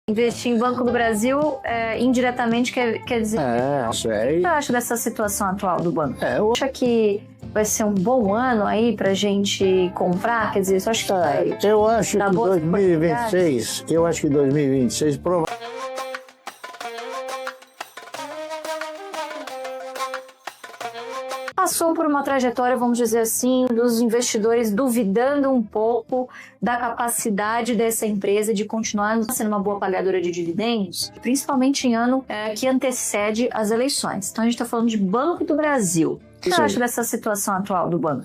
Investir em Banco do Brasil, indiretamente, quer dizer... O que você acha dessa situação atual do banco? Você acha que vai ser um bom ano aí pra gente comprar? Quer dizer, você acha que vai... Eu acho que 2026, provavelmente... Passou por uma trajetória, vamos dizer assim, dos investidores duvidando um pouco da capacidade dessa empresa de continuar sendo uma boa pagadora de dividendos, principalmente em ano que antecede as eleições. Então a gente está falando de Banco do Brasil. O que você acha dessa situação atual do banco?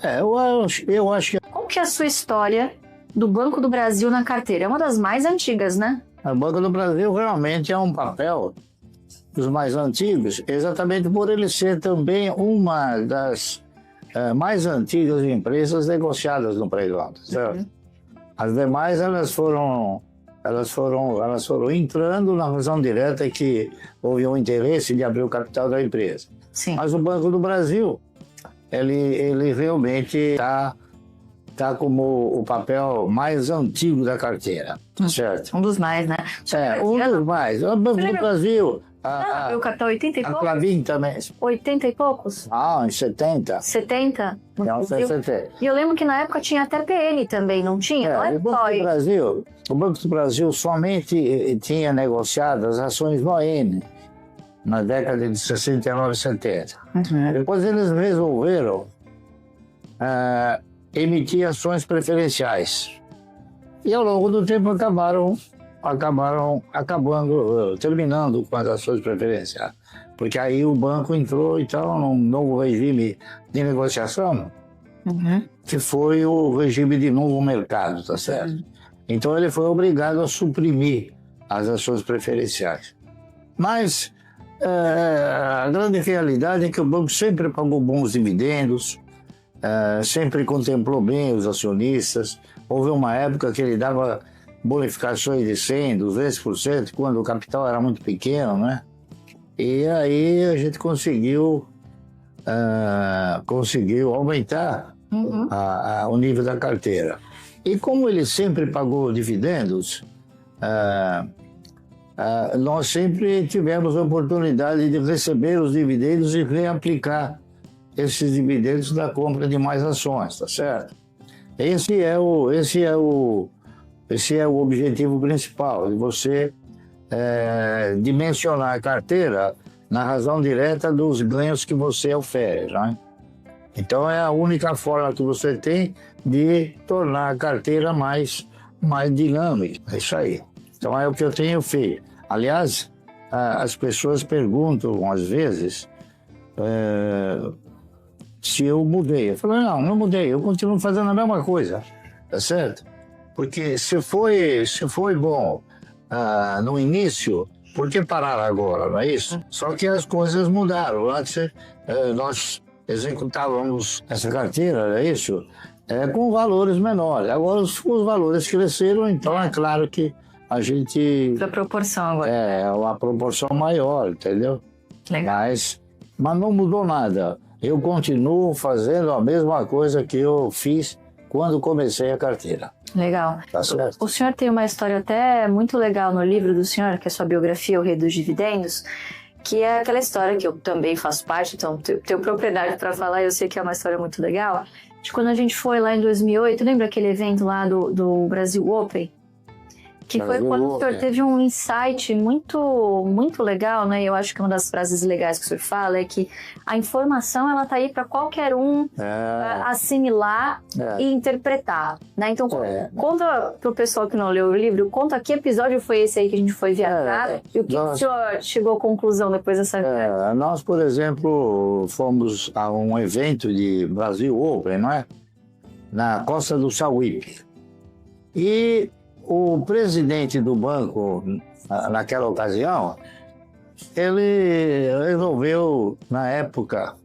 Eu acho que... Qual que é a sua história do Banco do Brasil na carteira? É uma das mais antigas, né? O Banco do Brasil realmente é um papel dos mais antigos, exatamente por ele ser também uma das mais antigas empresas negociadas no pregão, certo? As demais elas foram entrando na razão direta que houve um interesse de abrir o capital da empresa. Sim. Mas o Banco do Brasil, ele realmente está como o papel mais antigo da carteira, certo? Um dos mais, né? Um dos mais. O Banco do Brasil... o capital 80 e poucos? A Clabin também. 80 e poucos? Em 70. 70? Não, 70. E eu lembro que na época tinha até PN também, não tinha? Não o Banco do Brasil somente tinha negociado as ações Moene na década de 69 e 70. Depois eles resolveram emitir ações preferenciais. E ao longo do tempo terminando com as ações preferenciais. Porque aí o banco entrou então num novo regime de negociação, que foi o regime de novo mercado, tá certo? Então ele foi obrigado a suprimir as ações preferenciais. Mas a grande realidade é que o banco sempre pagou bons dividendos, sempre contemplou bem os acionistas. Houve uma época que ele dava bonificações de 100%, 200%, quando o capital era muito pequeno, né? E aí a gente conseguiu aumentar o nível da carteira. E como ele sempre pagou dividendos, nós sempre tivemos a oportunidade de receber os dividendos e reaplicar esses dividendos na compra de mais ações, tá certo? Esse é o objetivo principal, de você dimensionar a carteira na razão direta dos ganhos que você oferece, né? Então é a única forma que você tem de tornar a carteira mais dinâmica. É isso aí. Então é o que eu tenho feito. Aliás, as pessoas perguntam às vezes se eu mudei. Eu falo, não mudei, eu continuo fazendo a mesma coisa, tá certo? Porque se foi bom no início, por que parar agora, não é isso? Só que as coisas mudaram. Antes nós executávamos essa carteira, não é isso? Com valores menores. Agora os valores cresceram, então é claro que a gente... Da proporção agora. É uma proporção maior, entendeu? Legal. Mas não mudou nada. Eu continuo fazendo a mesma coisa que eu fiz quando comecei a carteira. Legal. Tá certo. O senhor tem uma história até muito legal no livro do senhor, que é sua biografia, O Rei dos Dividendos, que é aquela história que eu também faço parte, então tenho propriedade para falar, e eu sei que é uma história muito legal, de quando a gente foi lá em 2008, lembra aquele evento lá do Brasil Open? Que foi quando o senhor teve um insight muito, muito legal, né? Eu acho que uma das frases legais que o senhor fala é que a informação, ela tá aí para qualquer um assimilar e interpretar, né? Então, conta pro pessoal que não leu o livro, conta que episódio foi esse aí que a gente foi viajar e o que o senhor chegou à conclusão depois dessa viagem? Nós, por exemplo, fomos a um evento de Brasil Open, não é? Na Costa do Sauípe. E o presidente do banco, naquela ocasião, ele resolveu, na época,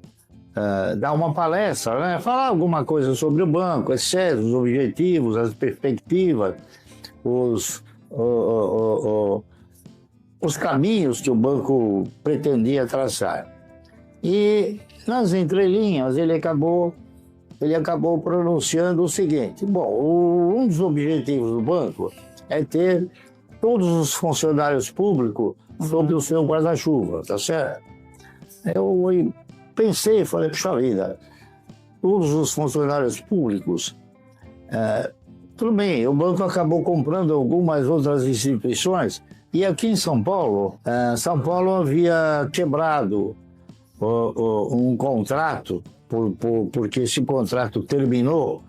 dar uma palestra, né? Falar alguma coisa sobre o banco, os objetivos, as perspectivas, os caminhos que o banco pretendia traçar. E, nas entrelinhas, ele acabou pronunciando o seguinte: bom, um dos objetivos do banco é ter todos os funcionários públicos sob o seu guarda-chuva, tá certo? Eu pensei, falei, puxa vida, todos os funcionários públicos, tudo bem, o banco acabou comprando algumas outras instituições, e aqui em São Paulo havia quebrado um contrato, porque esse contrato terminou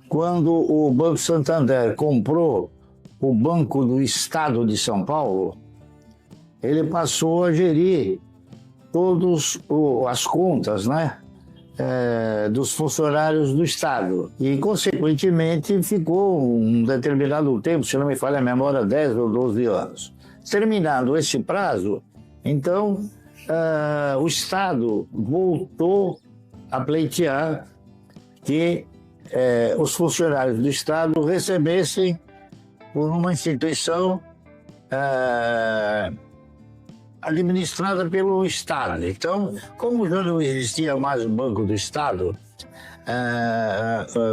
quando o Banco Santander comprou o Banco do Estado de São Paulo. Ele passou a gerir todas as contas, né, dos funcionários do Estado. E, consequentemente, ficou um determinado tempo, se não me falha a memória, 10 ou 12 anos. Terminado esse prazo, então, o Estado voltou a pleitear que os funcionários do Estado recebessem por uma instituição administrada pelo Estado. Então, como já não existia mais o Banco do Estado,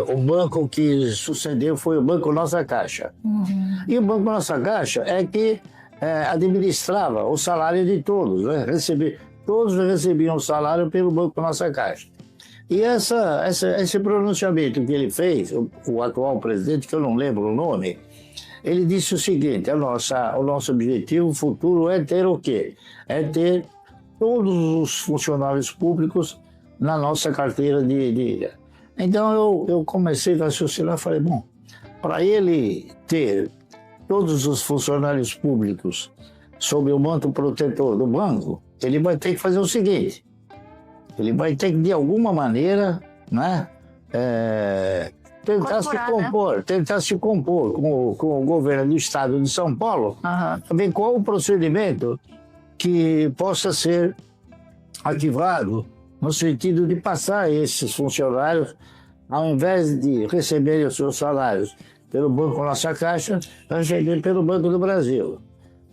o banco que sucedeu foi o Banco Nossa Caixa. E o Banco Nossa Caixa é que administrava o salário de todos, né? Todos recebiam o salário pelo Banco Nossa Caixa. E esse pronunciamento que ele fez, o atual presidente, que eu não lembro o nome, ele disse o seguinte: o nosso objetivo futuro é ter o quê? É ter todos os funcionários públicos na nossa carteira de... Então eu comecei a raciocinar e falei, bom, para ele ter todos os funcionários públicos sob o manto protetor do banco, ele vai ter que fazer o seguinte: ele vai ter que, de alguma maneira, né, tentar se compor com o governo do Estado de São Paulo, também qual o procedimento que possa ser ativado no sentido de passar esses funcionários, ao invés de receberem os seus salários pelo Banco Nossa Caixa, receberem pelo Banco do Brasil.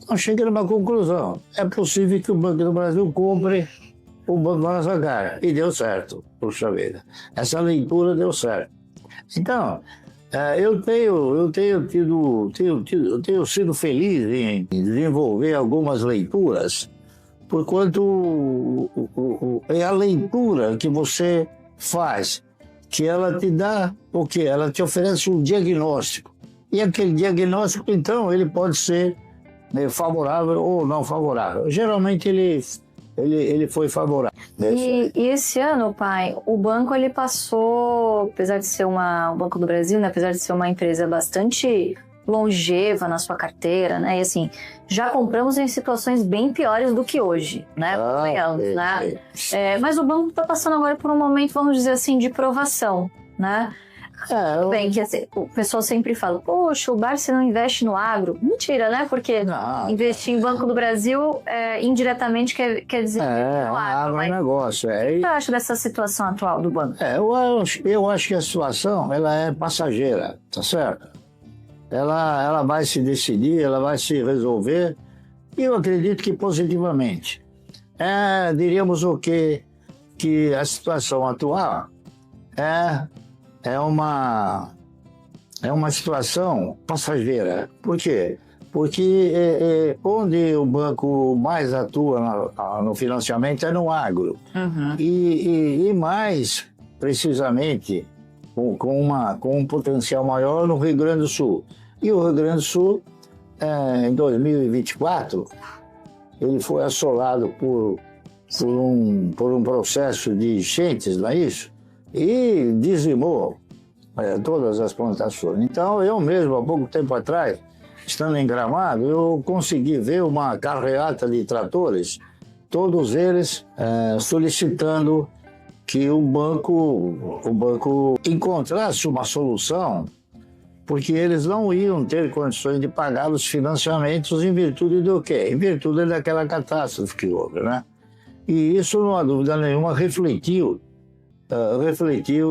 Então cheguei numa conclusão: é possível que o Banco do Brasil compre o Banco Nossa Caixa. E deu certo, puxa vida. Essa leitura deu certo. Então, eu tenho sido feliz em desenvolver algumas leituras, porquanto é a leitura que você faz, que ela te dá o quê? Ela te oferece um diagnóstico. E aquele diagnóstico, então, ele pode ser favorável ou não favorável. Geralmente ele foi favorável. E esse ano, pai, o banco ele passou, apesar de ser o Banco do Brasil, né, apesar de ser uma empresa bastante longeva na sua carteira, né, e assim, já compramos em situações bem piores do que hoje, né, mas o banco está passando agora por um momento, vamos dizer assim, de provação, né. Bem, que assim, o pessoal sempre fala, poxa, o Barsi não investe no agro. Mentira, né? Porque investir em Banco do Brasil indiretamente quer dizer no agro. É negócio. O que você acha dessa situação atual do banco? Eu acho que a situação ela é passageira, tá certo? Ela vai se decidir, ela vai se resolver, e eu acredito que positivamente. Diríamos o quê? Que a situação atual é uma situação passageira. Por quê? Porque onde o banco mais atua no financiamento é no agro. E mais precisamente com um potencial maior no Rio Grande do Sul. E o Rio Grande do Sul, em 2024, ele foi assolado por um processo de enchentes, não é isso? E dizimou todas as plantações. Então, eu mesmo, há pouco tempo atrás, estando em Gramado, eu consegui ver uma carreata de tratores, todos eles solicitando que o banco encontrasse uma solução, porque eles não iam ter condições de pagar os financiamentos em virtude do quê? Em virtude daquela catástrofe que houve, né? E isso, não há dúvida nenhuma, refletiu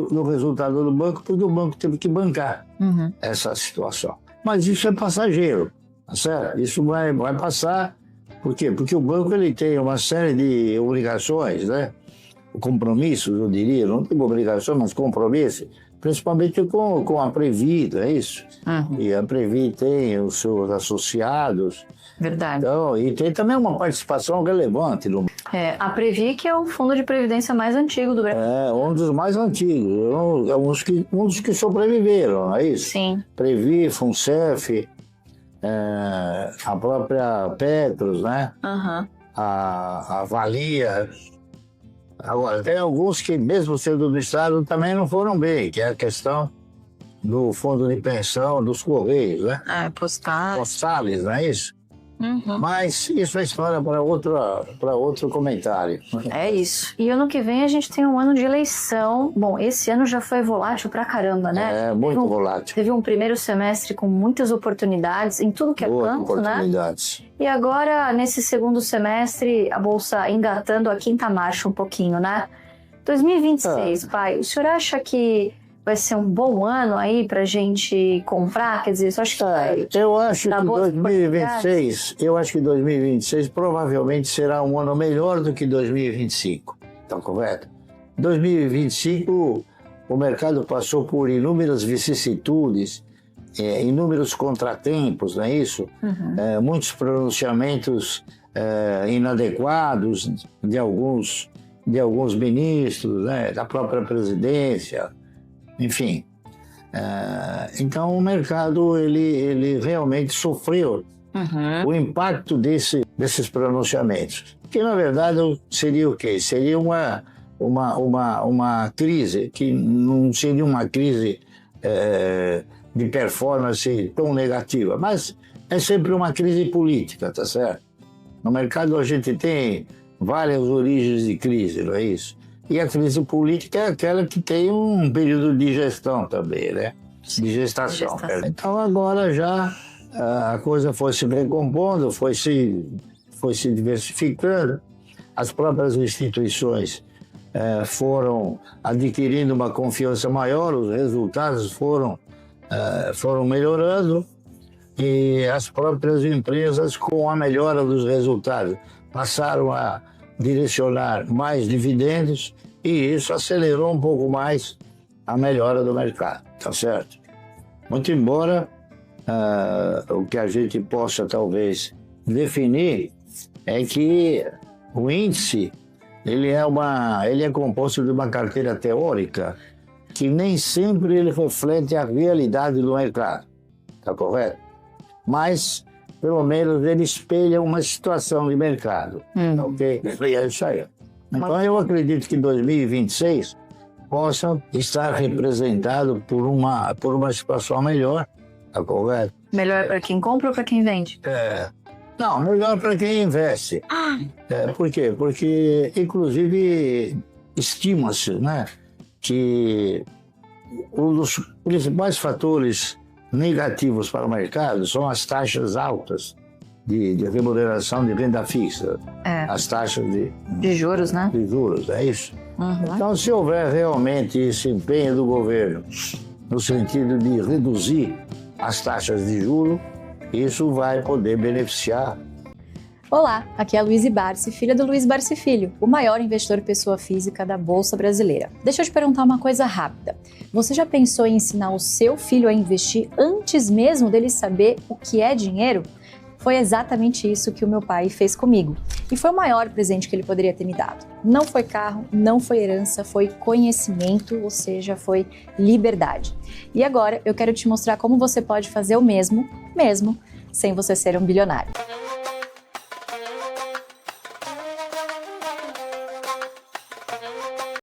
no resultado do banco, porque o banco teve que bancar essa situação. Mas isso é passageiro, tá certo? Isso vai passar. Por quê? Porque o banco ele tem uma série de obrigações, né? Compromissos, eu diria, não tem obrigações, mas compromissos principalmente com a Previ, não é isso? E a Previ tem os seus associados. Verdade. Então, e tem também uma participação relevante no... A Previ, que é o fundo de previdência mais antigo do Brasil. É, um dos mais antigos, um dos que sobreviveram, não é isso? Sim. Previ, Funcef, a própria Petros, né? A Valia. Agora, tem alguns que, mesmo sendo do Estado, também não foram bem, que é a questão do fundo de pensão dos Correios, né? Postales, não é isso? Mas isso é história para outro comentário. É isso. E ano que vem a gente tem um ano de eleição. Bom, esse ano já foi volátil pra caramba, né? Muito volátil. Teve um primeiro semestre com muitas oportunidades em tudo que é canto, né? E agora, nesse segundo semestre, a Bolsa engatando a quinta marcha um pouquinho, né? 2026, pai, o senhor acha que vai ser um bom ano aí pra gente comprar? Quer dizer, eu acho que eu acho que 2026 provavelmente será um ano melhor do que 2025. Tá correto? 2025 o mercado passou por inúmeras vicissitudes, inúmeros contratempos, não é isso? Muitos pronunciamentos inadequados de alguns ministros, né, da própria presidência. Enfim, então o mercado ele realmente sofreu o impacto desses pronunciamentos, que na verdade seria o quê? Seria uma crise, que não seria uma crise de performance tão negativa, mas é sempre uma crise política, tá certo? No mercado a gente tem várias origens de crise, não é isso? E a crise política é aquela que tem um período de gestão também, né? De gestação. Então agora já a coisa foi se recompondo, foi se diversificando. As próprias instituições foram adquirindo uma confiança maior, os resultados foram melhorando e as próprias empresas, com a melhora dos resultados, passaram a direcionar mais dividendos e isso acelerou um pouco mais a melhora do mercado, tá certo? Muito embora o que a gente possa talvez definir é que o índice ele é composto de uma carteira teórica que nem sempre ele reflete a realidade do mercado, tá correto? Mas pelo menos ele espelha uma situação de mercado, ok? E é isso aí. Então eu acredito que 2026 possa estar representado por uma situação melhor, tá correto? Melhor para quem compra ou para quem vende? Não, melhor para quem investe. Por quê? Porque, inclusive, estima-se, né, que um dos principais fatores negativos para o mercado são as taxas altas de remuneração de renda fixa. As taxas de juros, né? De juros, é isso. Então, se houver realmente esse empenho do governo no sentido de reduzir as taxas de juros, isso vai poder beneficiar. Olá, aqui é a Luísa Barsi, filha do Luiz Barsi Filho, o maior investidor pessoa física da Bolsa Brasileira. Deixa eu te perguntar uma coisa rápida. Você já pensou em ensinar o seu filho a investir antes mesmo dele saber o que é dinheiro? Foi exatamente isso que o meu pai fez comigo. E foi o maior presente que ele poderia ter me dado. Não foi carro, não foi herança, foi conhecimento, ou seja, foi liberdade. E agora eu quero te mostrar como você pode fazer o mesmo, sem você ser um bilionário.